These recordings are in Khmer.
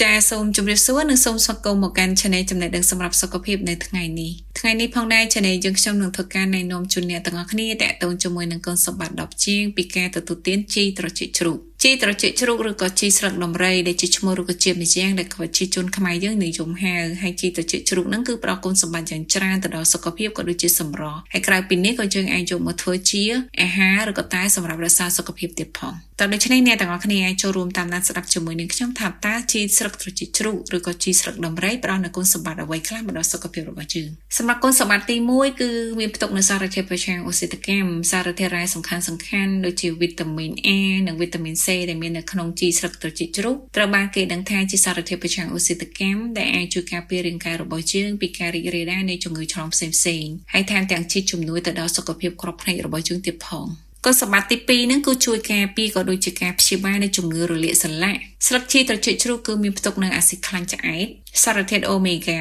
ចាសូមជម្រាបសួរនិងសូមស្វាគមន៍មកកាន់ Channel ចំណេះដឹងសម្រាប់សុខភាពនៅថ្ងៃនេះផងដែរ Channel យើងខ្ញុំនឹងធ្វើការណែនាំជូនអ្នកទាំងអស់គ្នាតាក់ទងជាមួយនឹងគុណសម្បត្តិ10ជាងពីការទទួលទានជីត្រចៀកជ្រូកជីត្រចៀកជ្រូកឬក៏ជីស្លឹកដំរីដែលជាឈ្មោះរុក្ខជាតិម្យ៉ាងដែលប្រជាជនខ្មែរយើងនិយមហៅហើយជីត្រចៀកជ្រូកហ្នឹងគឺផ្ដល់គុណសម្បត្តិយ៉ាងច្រើនទៅដល់សុខភាពក៏ដូចជាសម្រស់ហើយក្រៅពីនេះក៏យើងអាចយកមកធ្វើជាអាហារឬក៏តែសម្រាប់រក្សាសុខភាពទៀតផងតើដូច្នេះអ្នកទាំងអស់គ្នាអាចចូលរួមតាមដានស្ដាប់ជាមួយនឹងខ្ញុំថាតើជីស្លឹកត្រចៀកជ្រូកឬក៏ជីស្លឹកដំរីផ្ដល់នូវគុណសម្បត្តិអ្វីខ្លះមកដល់សុខភាពរបស់យើងសម្រាប់គុណសម្បត្តិទី1គឺមានផ្ទុកនូវសារធាតុប្រឆាំងអូស៊ីតកម្មសារធាតុរ៉ែសំខាន់ដូចជាវីតាមីន A និងវីតាមីន C ដែលមាននៅក្នុងជីស្លឹកត្រចៀកជ្រូកត្រូវបានគេដឹងថាជាសារធាតុប្រឆាំងអូស៊ីតកម្មដែលអាចជួយការពាររាងកាយរបស់យើងពីការរីករាលដាលនៃជំងឺឆ្លងផ្សេងៗហើយថែមទាំងជាជំនួយទៅដល់សុខភាពគ្រប់ផ្នែករបស់យើងទៀតផងគុណសម្បត្តិទី2ហ្នឹងគឺជួយការពារក៏ដូចជាការព្យាបាលនៃជំងឺរលាកសន្លាក់ស្លឹកជីត្រចៀកជ្រូកគឺមានផ្ទុកនូវអាស៊ីតខ្លាញ់ឆ្អែតសារធាតុអូមេហ្គា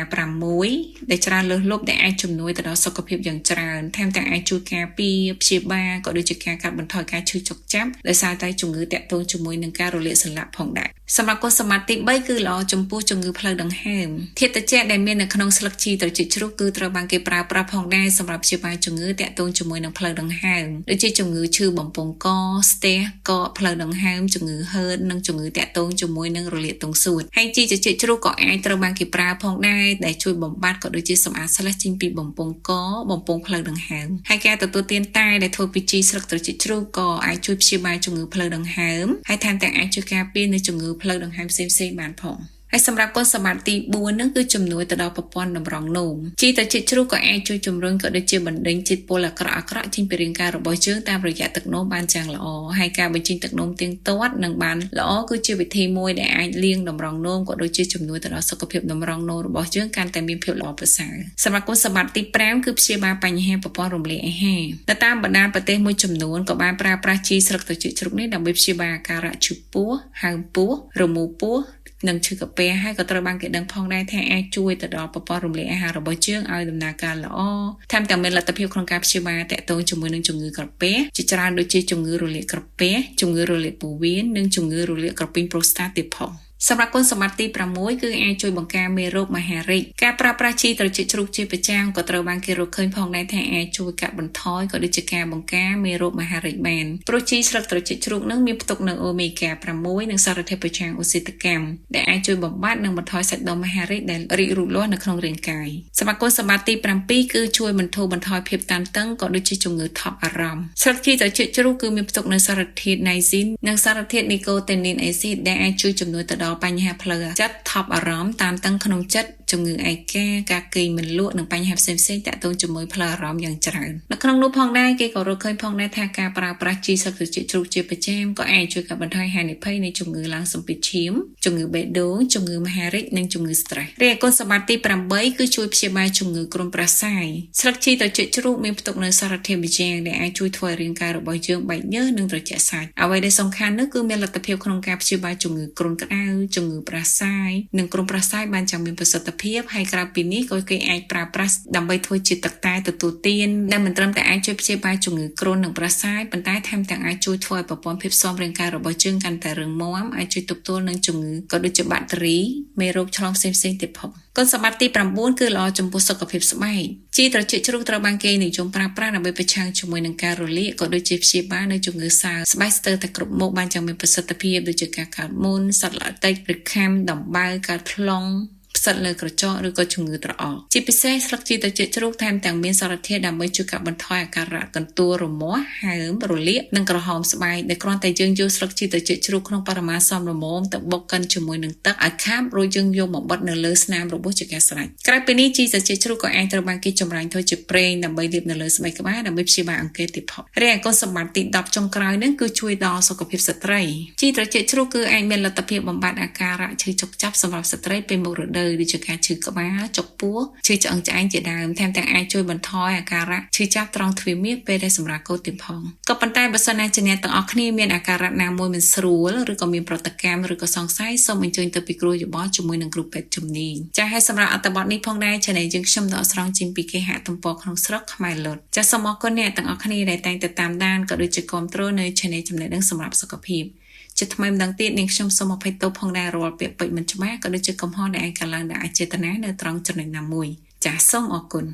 6 ដែលច្រើនលើសលប់ដែលអាចជំនួយទៅដល់សុខភាពយ៉ាងច្រើនថែមទាំងអាចជួយការពារព្យាបាលក៏ដូចជាការកាត់បន្ថយការឈឺចុកចាប់ដោយសារតែជំងឺតាក់ទងជាមួយនឹងការរលាកសន្លាក់ផងដែរសម្រាប់គុណសម្បត្តិទី3គឺល្អចំពោះជំងឺផ្លូវដង្ហើមធាតុត្រជាក់ដែលមាននៅក្នុងស្លឹកជីត្រចៀកជ្រូកគឺត្រូវបានគេប្រើប្រាស់ផងដែរសម្រាប់ព្យាបាលជំងឺតាក់ទងជាមួយនឹងផ្លូវដង្ហើមដូចជាជំងឺឈឺបំពង់កស្ទះកកផ្លូវដង្ហើមជំងឺហឺតនិងជំងឺតាក់ទងជាមួយនឹងរលាកទងសួតហើយជីត្រចៀកជ្រូកក៏អាចត្រូវបានគេប្រើផងដែរដែលជួយបំបត្តិក៏ដូចជាសម្អាតស្លេសចេញពីបំពង់កបំពង់ផ្លូវដង្ហើមហើយការទទួលទានតែដែលធ្វើពីជីស្លឹកត្រចៀកជ្រូកក៏អាចជួយព្យាបាលជំងឺផ្លូវដង្ហើមហើយថែមទាំងអាចជួយការពារនៅជំងឺផ្លូវដង្ហើមផ្សេងៗបានផងហើយសម្រាប់គុណសម្បត្តិទី4ហ្នឹងគឺជំនួយទៅដល់ប្រព័ន្ធតម្រង់នោមជីត្រចៀកជ្រូកក៏អាចជួយជំរុញក៏ដូចជាបណ្ដេញជាតិពុលអាក្រក់ចេញពីរាងកាយរបស់យើងតាមរយៈទឹកនោមបានយ៉ាងល្អហើយការបញ្ចេញទឹកនោមទៀងទាត់នឹងបានល្អគឺជាវិធីមួយដែលអាចលាងតម្រង់នោមក៏ដូចជាជំនួយទៅដល់សុខភាពតម្រង់នោមរបស់យើងកាន់តែមានភាពល្អប្រសើរសម្រាប់គុណសម្បត្តិទី5គឺព្យាបាលបញ្ហាប្រព័ន្ធរំលាយអាហារនៅតាមបណ្ដាប្រទេសមួយចំនួនក៏បានប្រើប្រាស់ជីស្លឹកត្រចៀកជ្រូកនេះដើម្បីព្យាបាលអាការៈឈឺពោះហើមពោះរមូរពោះនិងឈឺកាពះហើយក៏ត្រូវបានគេដឹងផងដែរថាអាចជួយទៅដល់ប្រព័ន្ធរំលាយអាហាររបស់យើងឲ្យដំណើរការល្អថែមទាំងមានលទ្ធភាពក្នុងការព្យាបាលតាក់ទងជាមួយនឹងជំងឺក្រពះជាច្រើនដូចជាជំងឺរលាកក្រពះជំងឺរលាកពោះវៀននិងជំងឺរលាកក្រពេញប្រូស្តាតទៀតផងសម្រាប់គុណសម្បត្តិទី6គឺអាចជួយបង្ការមេរោគមហារីកការប្រើប្រាស់ជីត្រចៀកជ្រូកជាប្រចាំក៏ត្រូវបានគេរកឃើញផងដែរថាអាចជួយកាត់បន្ថយក៏ដូចជាការបង្ការមេរោគមហារីកបានព្រោះជីស្លឹកត្រចៀកជ្រូកនឹងមានផ្ទុកនូវអូមេហ្គា 6 និងសារធាតុប្រឆាំងអូស៊ីតកម្មដែលអាចជួយបំបត្តិនិងបន្ថយសាច់ដុំមហារីកដែលរីករូតលាស់នៅក្នុងរាងកាយសម្រាប់គុណសម្បត្តិទី7គឺជួយបន្ធូរបន្ថយភាពតានតឹងក៏ដូចជាជំងឺថប់អារម្មណ៍ស្លឹកជីត្រចៀកជ្រូកគឺមានផ្ទុកនូវសារធាតុណៃស៊ីននិងសារធាតុនីកូតេនីនអេស៊ីតដែលអាចជួយជំនួយទៅដល់បញ្ហាផ្លូវចិត្តថប់អារម្មណ៍តានតឹងក្នុងចិត្តជំងឺឯកាការគេងមិនលក់និងបញ្ហាផ្សេងៗតាក់ទងជាមួយផ្លូវអារម្មណ៍យ៉ាងច្រើននៅក្នុងនោះផងដែរគេក៏រកឃើញផងដែរថាការប្រើប្រាស់ជីស្លឹកត្រចៀកជ្រូកជាប្រចាំក៏អាចជួយកាត់បន្ថយហានិភ័យនៃជំងឺឡើងសម្ពាធឈាមជំងឺបេះដូងជំងឺមហារីកនិងជំងឺ stress រីឯគុណសម្បត្តិទី8គឺជួយព្យាបាលជំងឺគ្រុនប្រសាយស្លឹកជីត្រចៀកជ្រូកមានផ្ទុកនូវសារធាតុម្យ៉ាងដែលអាចជួយធ្វើឲ្យរាងកាយរបស់យើងបែកញើសនិងត្រជាក់សាច់អ្វីដែលសំខាន់នោះគឺមានលទ្ធភាពក្នុងការព្យាបាលជំងឺគ្រុនក្តៅជំងឺប្រសាយនិងគ្រុនប្រសាយបានយ៉ាងមានប្រសិទ្ធភាពហើយក្រៅពីនេះក៏គេអាចប្រើប្រាស់ដើម្បីធ្វើជាទឹកតែទទួលទានដែលមិនត្រឹមតែអាចជួយព្យាបាលជំងឺគ្រុននិងប្រសាយប៉ុន្តែថែមទាំងអាចជួយធ្វើឲ្យប្រព័ន្ធភាពស៊ាំរាងកាយរបស់យើងកាន់តែរឹងមាំអាចជួយទប់ទល់នឹងជំងឺក៏ដូចជាបាក់តេរីមេរោគឆ្លងផ្សេងៗទៀតផងគុណសម្បត្តិទី9គឺល្អចំពោះសុខភាពស្បែកជីត្រចៀកជ្រូកត្រូវបានគេនិយមប្រើប្រាស់ដើម្បីប្រឆាំងជាមួយនឹងការរលាកក៏ដូចជាព្យាបាលនៅជំងឺសើស្បែកស្ទើរតែគ្រប់មុខបានយ៉ាងមានប្រសិទ្ធភាពដូចជាការកើតមុនសត្វល្អិតឬខាំដំបៅកើតថ្លុងផ្សិតលើក្រចកឬក៏ជំងឺត្រអកជាពិសេសស្លឹកជីត្រចៀកជ្រូកថែមទាំងមានសារធាតុដើម្បីជួយកាត់បន្ថយអាការៈកន្ទួលរមាស់ហើមរលាកនិងក្រហមស្បែកដែលគ្រាន់តែយើងយកស្លឹកជីត្រចៀកជ្រូកក្នុងបរិមាណសមល្មមទៅបុកកិនជាមួយនឹងទឹកឲ្យខាប់រួចយើងយកមកបិទនៅលើស្នាមរបួសជាការស្រេចក្រៅពីនេះជីត្រចៀកជ្រូកក៏អាចត្រូវបានគេចម្រាញ់ធ្វើជាប្រេងដើម្បីលាបនៅលើស្បែកក្បាលដើម្បីព្យាបាលអង្គែទៀតផងរីឯគុណសម្បត្តិទី10ចុងក្រោយនេះគឺជួយដល់សុខភាពស្ត្រីជីត្រចៀកជ្រូកគឺអាចមានលទ្ធភាពបំបត្តិអាការៈឈឺចុកចាប់សម្រាប់ស្ត្រីពេលមករដូវដូចជាការឈឺក្បាលចុកពោះឈឺឆ្អឹងឆ្អែងជាដើមថែមទាំងអាចជួយបន្ថយអាការៈឈឺចាប់ត្រង់ទ្វារមាសពេលដែលសម្រាលកូនទៀតផងក៏ប៉ុន្តែបើសិនណាជាអ្នកទាំងអស់គ្នាមានអាការៈណាមួយមិនស្រួលឬក៏មានប្រតិកម្មឬក៏សង្ស័យសូមអញ្ជើញទៅពិគ្រោះយោបល់ជាមួយនឹងគ្រូពេទ្យជំនាញចា៎ហើយសម្រាប់អត្ថបទនេះផងដែរ Channel យើងខ្ញុំដកស្រង់ចេញពីគេហទំព័រក្នុងស្រុកខ្មែរលុតចា៎សូមអរគុណអ្នកទាំងអស់គ្នាដែលតែងតែតាមដានក៏ដូចជាគាំទ្រនៅ Channel ចំណេះដឹងសម្រាប់សុខភាព ជាថ្មីម្ដងទៀតនាងខ្ញុំសូមអភ័យទោសផងដែររាល់ពាក្យពេចន៍មិនច្បាស់ក៏ដូចជាកំហុសដែលឯងកាលឡើងដែលអាចចេតនានៅត្រង់ចំណុចណាមួយចាសសូមអរគុណ